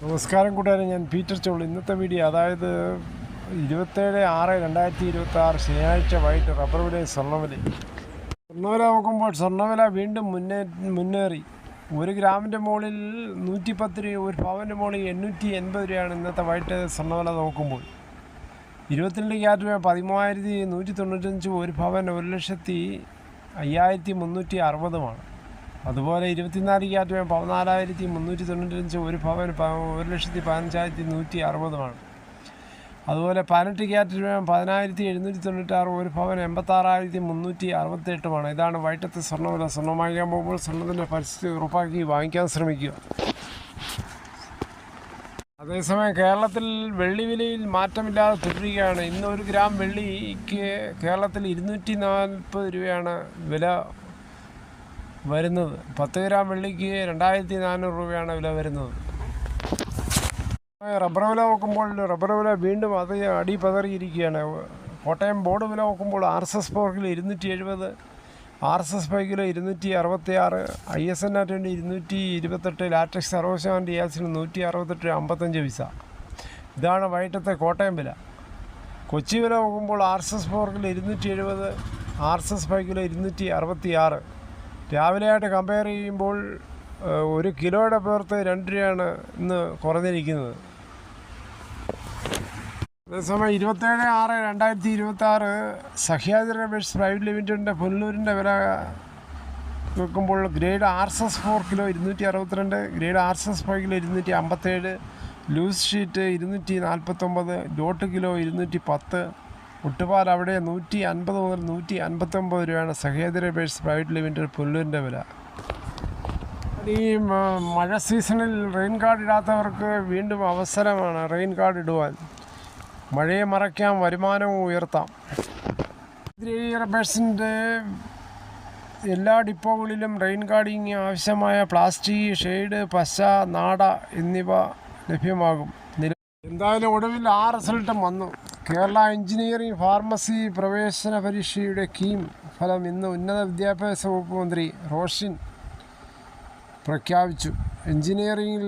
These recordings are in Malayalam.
നമസ്കാരം കൂട്ടുകാരെ, ഞാൻ പീറ്റർ ചോൾ. ഇന്നത്തെ വീഡിയോ അതായത് 27/6/2026 ശനിയാഴ്ച വൈകിട്ട് റബ്ബർ വില സ്വർണ്ണവില നോക്കുമ്പോൾ സ്വർണ്ണവില വീണ്ടും മുന്നേറി. 1 ഗ്രാമിൻ്റെ മുകളിൽ 110 രൂപ, 1 പവൻ്റെ മുകളിൽ 880 രൂപയാണ് ഇന്നത്തെ വൈകിട്ട് സ്വർണ്ണവില നോക്കുമ്പോൾ. 22 ക്യാരറ്റ് രൂപ 13,195, 1 പവൻ 1,05,360. അതുപോലെ 24 ക്യാരറ്റ് രൂപ 14,395, 1 പവൻ 1,15,160. അതുപോലെ 18 ക്യാരറ്റ് രൂപ 10,796, 1 പവൻ 86,368. ഇതാണ് വൈകിട്ടത്തെ സ്വർണ്ണവില. സ്വർണ്ണം വാങ്ങിക്കാൻ പോകുമ്പോൾ സ്വർണ്ണത്തിൻ്റെ പരിസ്ഥിതി ഉറപ്പാക്കി വാങ്ങിക്കാൻ ശ്രമിക്കുക. അതേസമയം കേരളത്തിൽ വെള്ളി വിലയിൽ മാറ്റമില്ലാതെ തുടരുകയാണ്. ഇന്ന് 1 ഗ്രാം വെള്ളിക്ക് കേരളത്തിൽ 240 രൂപയാണ് വില വരുന്നത്. 10 ഗ്രാം വെള്ളിക്ക് 2,400 രൂപയാണ് വില വരുന്നത്. റബ്ബർ വില നോക്കുമ്പോൾ റബ്ബർ വില വീണ്ടും അടി പതറിയിരിക്കുകയാണ്. കോട്ടയം ബോർഡ് വില നോക്കുമ്പോൾ RSS 4 kilo 270, RSS 5 kilo 266, ISN 228, latex 60%, ഡിയാസിന് 168.55 പൈസ. ഇതാണ് വൈകിട്ടത്തെ കോട്ടയം വില. കൊച്ചി വില നോക്കുമ്പോൾ RSS 4 കിലോ 270, RSS 5 കിലോ 266. രാവിലെയായിട്ട് കമ്പയർ ചെയ്യുമ്പോൾ 1 കിലോയുടെ പുറത്ത് 2 രൂപയാണ് ഇന്ന് കുറഞ്ഞിരിക്കുന്നത്. അതേസമയം 27/6/2026 സഹ്യാദ്രി റബ്ബേഴ്സ് പ്രൈവറ്റ് ലിമിറ്റഡിൻ്റെ പുനലൂരിൻ്റെ വില നോക്കുമ്പോൾ grade RSS 4 kilo 262, grade RSS 5 kilo 257, loose sheet 249, dot kilo 210. ഒട്ടുപാൽ അവിടെ 150 മുതൽ 159 രൂപയാണ് സഹ്യാദ്രി റബ്ബേഴ്സ് പ്രൈവറ്റ് ലിമിറ്റഡ് പുനലൂരിൻ്റെ വില. ഈ മഴ സീസണിൽ റെയിൻ കാർഡ് ഇടാത്തവർക്ക് വീണ്ടും അവസരമാണ് റെയിൻ കാർഡ് ഇടുവാൻ. മഴയെ മറയ്ക്കാം, വരുമാനവും ഉയർത്താം. റബ്ബേഴ്സിൻ്റെ എല്ലാ ഡിപ്പോകളിലും റെയിൻ ഗാർഡിങ് ആവശ്യമായ പ്ലാസ്റ്റിക്, ഷെയ്ഡ്, പശ, നാട എന്നിവ ലഭ്യമാകും. എന്തായാലും ഒടുവിൽ ആ റിസൾട്ടും വന്നു. കേരള എഞ്ചിനീയറിംഗ് ഫാർമസി പ്രവേശന പരീക്ഷയുടെ കീം ഫലം ഇന്ന് ഉന്നത വിദ്യാഭ്യാസ വകുപ്പ് മന്ത്രി റോഷൻ പ്രഖ്യാപിച്ചു. എഞ്ചിനീയറിംഗിൽ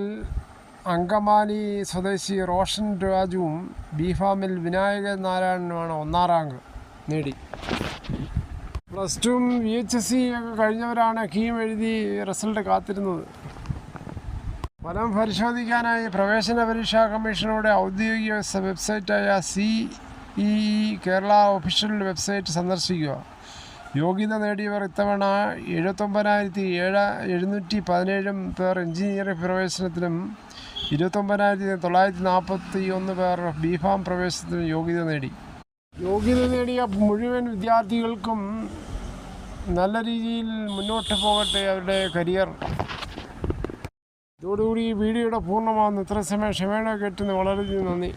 അങ്കമാലി സ്വദേശി റോഷൻ രാജുവും ബിഫാമിൽ വിനായക നാരായണനുമാണ് 1ാം റാങ്ക് നേടി. +2 VHSC ഒക്കെ കഴിഞ്ഞവരാണ് കീം എഴുതി റിസൾട്ട് കാത്തിരുന്നത്. ഫലം പരിശോധിക്കാനായി പ്രവേശന പരീക്ഷാ കമ്മീഷനുടെ ഔദ്യോഗിക വെബ്സൈറ്റായ CEE കേരള ഒഫീഷ്യൽ വെബ്സൈറ്റ് സന്ദർശിക്കുക. യോഗ്യത നേടിയവർ ഇത്തവണ 79,717 പേർ എഞ്ചിനീയറിംഗ് പ്രവേശനത്തിനും 29,941 പേർ ബിഫാം പ്രവേശനത്തിനും യോഗ്യത നേടി. യോഗ്യത നേടിയ മുഴുവൻ വിദ്യാർത്ഥികൾക്കും നല്ല രീതിയിൽ മുന്നോട്ട് പോകട്ടെ അവരുടെ കരിയർ. ഇതോടുകൂടി ഈ വീഡിയോയുടെ പൂർണ്ണമാകുന്നു. ഇത്ര സമയം ക്ഷമയോടെ കേട്ടുന്ന വളരെയധികം നന്ദി.